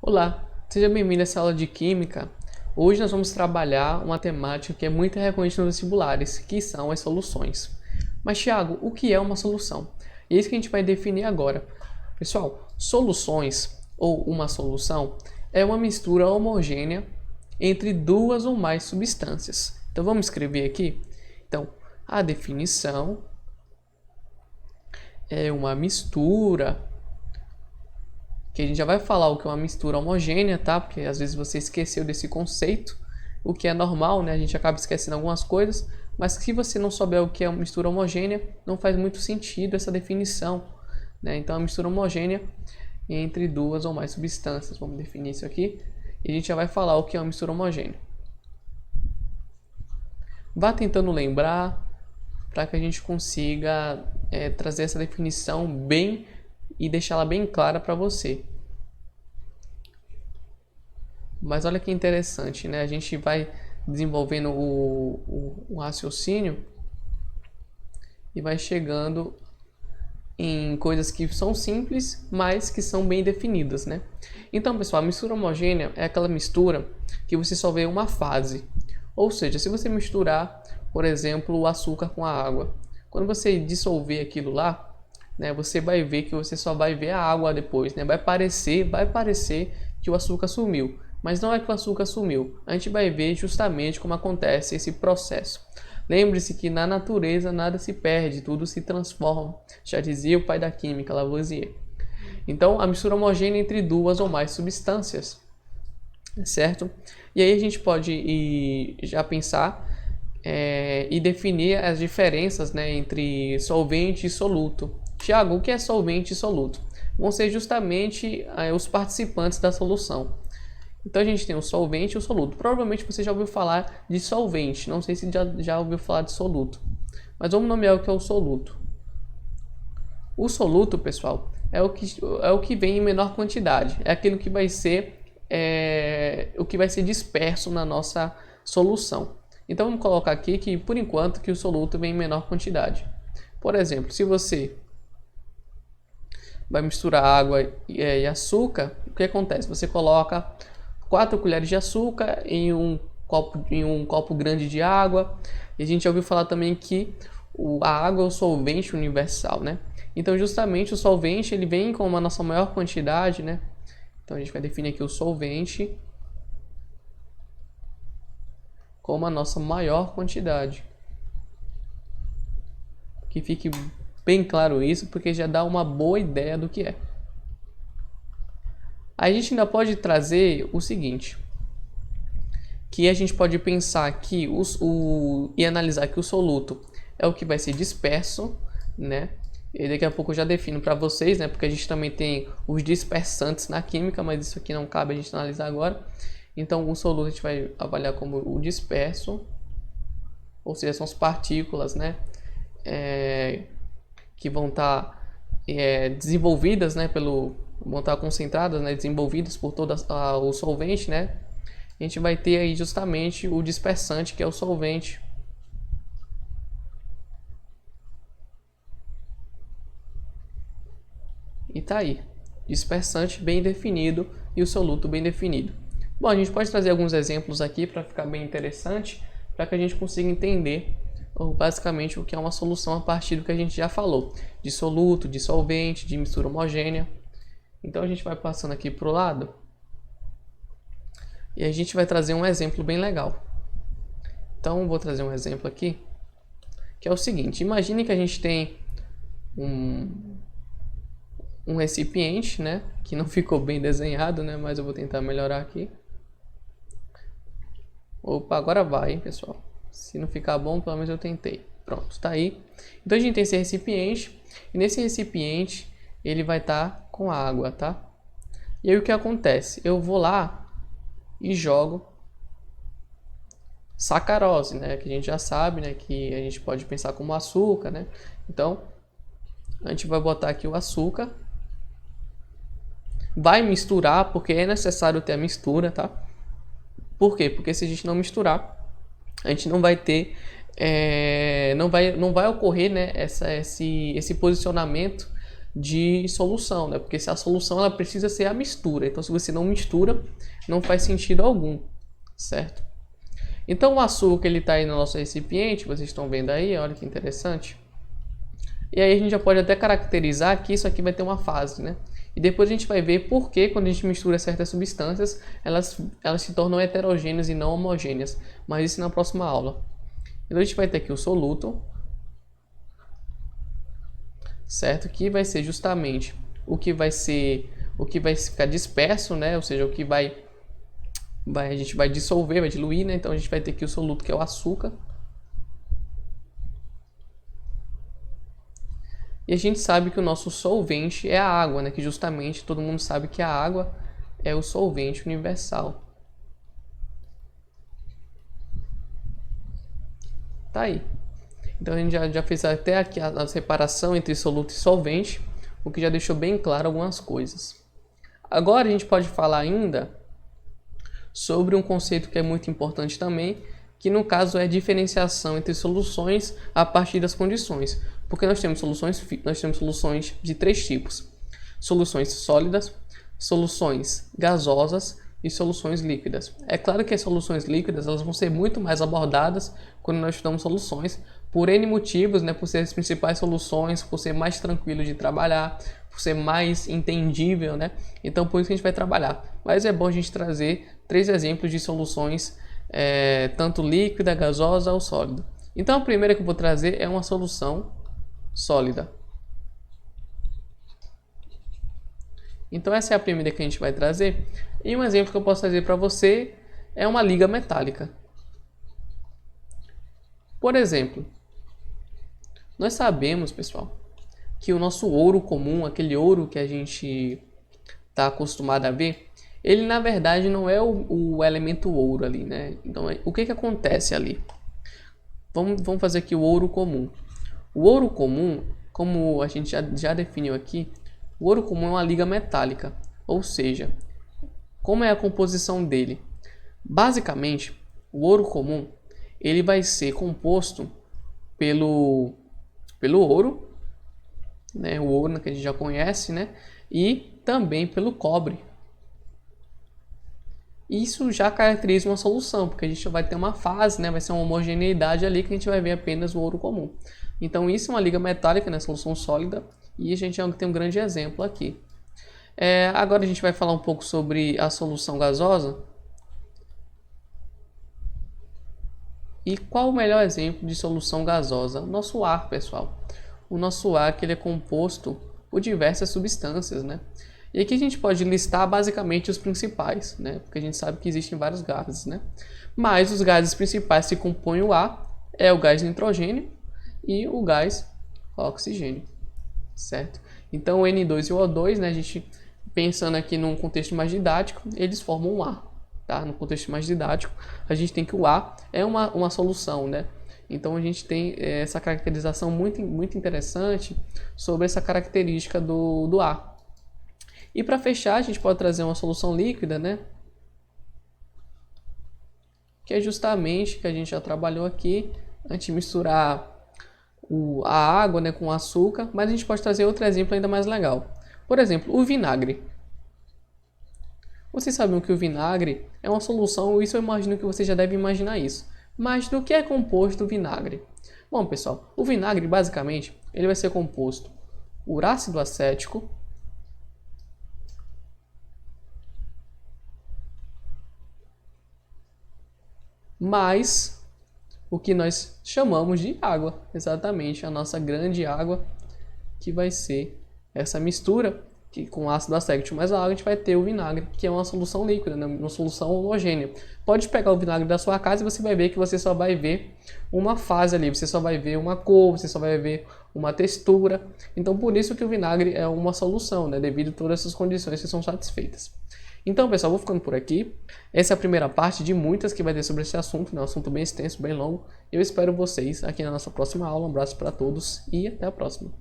Olá, seja bem-vindo a essa aula de Química. Hoje nós vamos trabalhar uma temática que é muito recorrente nos vestibulares, que são as soluções. Mas, Thiago, o que é uma solução? É isso que a gente vai definir agora. Pessoal, soluções ou uma solução é uma mistura homogênea entre duas ou mais substâncias. Então vamos escrever aqui. Então, a definição é uma mistura, que a gente já vai falar o que é uma mistura homogênea, tá? Porque às vezes você esqueceu desse conceito, o que é normal, né? A gente acaba esquecendo algumas coisas, mas se você não souber o que é uma mistura homogênea, não faz muito sentido essa definição, né? Então, a mistura homogênea entre duas ou mais substâncias, vamos definir isso aqui, e a gente já vai falar o que é uma mistura homogênea. Vá tentando lembrar para que a gente consiga trazer essa definição bem e deixá-la bem clara para você. Mas olha que interessante, né? A gente vai desenvolvendo o raciocínio e vai chegando em coisas que são simples, mas que são bem definidas, né? Então, pessoal, a mistura homogênea é aquela mistura que você só vê uma fase. Ou seja, se você misturar, por exemplo, o açúcar com a água, quando você dissolver aquilo lá, né, você vai ver que você só vai ver a água depois, né? Vai parecer que o açúcar sumiu, mas não é que o açúcar sumiu. A gente vai ver justamente como acontece esse processo. Lembre-se que na natureza nada se perde, tudo se transforma. Já dizia o pai da química, Lavoisier. Então, a mistura homogênea entre duas ou mais substâncias, certo? E aí a gente pode já pensar e definir as diferenças, né, entre solvente e soluto. Tiago, o que é solvente e soluto? Vão ser justamente os participantes da solução. Então a gente tem o solvente e o soluto. Provavelmente você já ouviu falar de solvente, não sei se já ouviu falar de soluto. Mas vamos nomear o que é o soluto. O soluto, pessoal, é o que vem em menor quantidade. É aquilo que vai ser o que vai ser disperso na nossa solução. Então vamos colocar aqui que por enquanto que o soluto vem em menor quantidade. Por exemplo, se você vai misturar água e açúcar, o que acontece? Você coloca 4 colheres de açúcar em um copo grande de água. E a gente já ouviu falar também que a água é o solvente universal, né? Então, justamente o solvente ele vem com uma nossa maior quantidade, né? Então, a gente vai definir aqui o solvente como a nossa maior quantidade. Que fique bem claro isso, porque já dá uma boa ideia do que é. A gente ainda pode trazer o seguinte, que a gente pode pensar que e analisar que o soluto é o que vai ser disperso, né? E daqui a pouco eu já defino para vocês, né? Porque a gente também tem os dispersantes na química, mas isso aqui não cabe a gente analisar agora. Então, o soluto a gente vai avaliar como o disperso, ou seja, são as partículas, né? Que vão estar desenvolvidas, né? Vão estar concentradas, né? Desenvolvidas por todo o solvente, né? A gente vai ter aí justamente o dispersante, que é o solvente. E tá aí, dispersante bem definido e o soluto bem definido. Bom, a gente pode trazer alguns exemplos aqui para ficar bem interessante, para que a gente consiga entender basicamente o que é uma solução a partir do que a gente já falou, de soluto, de solvente, de mistura homogênea. Então a gente vai passando aqui para o lado e a gente vai trazer um exemplo bem legal. Então vou trazer um exemplo aqui, que é o seguinte: imagine que a gente tem um recipiente, né, que não ficou bem desenhado, né, mas eu vou tentar melhorar aqui. Opa, agora vai, hein, pessoal. Se não ficar bom, pelo menos eu tentei. Pronto, tá aí. Então a gente tem esse recipiente, e nesse recipiente ele vai estar com água, tá? E aí o que acontece? Eu vou lá e jogo sacarose, né, que a gente já sabe, né, que a gente pode pensar como açúcar, né? Então, a gente vai botar aqui o açúcar. Vai misturar, porque é necessário ter a mistura, tá? Por quê? Porque se a gente não misturar, a gente não vai ter, não vai ocorrer, né, esse posicionamento de solução, né? Porque se a solução ela precisa ser a mistura. Então, se você não mistura, não faz sentido algum, certo? Então, o açúcar ele está aí no nosso recipiente, vocês estão vendo aí, olha que interessante. E aí a gente já pode até caracterizar que isso aqui vai ter uma fase, né? E depois a gente vai ver por que quando a gente mistura certas substâncias, elas se tornam heterogêneas e não homogêneas. Mas isso na próxima aula. Então a gente vai ter aqui o soluto, certo? Que vai ser justamente o que vai ficar disperso, né? Ou seja, o que a gente vai dissolver, vai diluir, né? Então a gente vai ter aqui o soluto, que é o açúcar. E a gente sabe que o nosso solvente é a água, né? Que justamente todo mundo sabe que a água é o solvente universal. Tá aí. Então a gente já fez até aqui a separação entre soluto e solvente, o que já deixou bem claro algumas coisas. Agora a gente pode falar ainda sobre um conceito que é muito importante também, que no caso é a diferenciação entre soluções a partir das condições. Porque nós temos soluções de três tipos: soluções sólidas, soluções gasosas e soluções líquidas. É claro que as soluções líquidas elas vão ser muito mais abordadas quando nós estudamos soluções, por N motivos, né? Por ser as principais soluções, por ser mais tranquilo de trabalhar, por ser mais entendível, né? Então por isso que a gente vai trabalhar. Mas é bom a gente trazer 3 exemplos de soluções, tanto líquida, gasosa ou sólida. Então a primeira que eu vou trazer é uma solução sólida. Então essa é a primeira que a gente vai trazer. E um exemplo que eu posso trazer para você é uma liga metálica. Por exemplo, nós sabemos, pessoal, que o nosso ouro comum, aquele ouro que a gente está acostumado a ver, ele na verdade não é o elemento ouro ali, né? Então o que acontece ali? Vamos fazer aqui o ouro comum. O ouro comum, como a gente já definiu aqui, o ouro comum é uma liga metálica, ou seja, como é a composição dele? Basicamente, o ouro comum ele vai ser composto pelo ouro, né? O ouro que a gente já conhece, né? E também pelo cobre. Isso já caracteriza uma solução, porque a gente vai ter uma fase, né? Vai ser uma homogeneidade ali que a gente vai ver apenas o ouro comum. Então isso é uma liga metálica, né? Solução sólida, e a gente já tem um grande exemplo aqui. Agora a gente vai falar um pouco sobre a solução gasosa. E qual o melhor exemplo de solução gasosa? O nosso ar, pessoal. O nosso ar que ele é composto por diversas substâncias, né? E aqui a gente pode listar basicamente os principais, né? Porque a gente sabe que existem vários gases, né? Mas os gases principais que compõem o ar é o gás nitrogênio e o gás oxigênio, certo? Então o N2 e o O2, né? A gente pensando aqui num contexto mais didático, eles formam um ar, tá? No contexto mais didático, a gente tem que o ar é uma solução, né? Então a gente tem essa caracterização muito, muito interessante sobre essa característica do ar. E para fechar, a gente pode trazer uma solução líquida, né? Que é justamente que a gente já trabalhou aqui, antes de misturar a água, né, com o açúcar, mas a gente pode trazer outro exemplo ainda mais legal. Por exemplo, o vinagre. Vocês sabiam que o vinagre é uma solução, isso eu imagino que você já deve imaginar isso. Mas do que é composto o vinagre? Bom, pessoal, o vinagre basicamente ele vai ser composto por ácido acético, mais o que nós chamamos de água, exatamente a nossa grande água, que vai ser essa mistura que com ácido acético mais a água a gente vai ter o vinagre, que é uma solução líquida, né? Uma solução homogênea. Pode pegar o vinagre da sua casa e você vai ver que você só vai ver uma fase ali, você só vai ver uma cor, você só vai ver uma textura. Então por isso que o vinagre é uma solução, né? Devido a todas essas condições que são satisfeitas. Então, pessoal, vou ficando por aqui. Essa é a primeira parte de muitas que vai ter sobre esse assunto, né? Um assunto bem extenso, bem longo. Eu espero vocês aqui na nossa próxima aula. Um abraço para todos e até a próxima.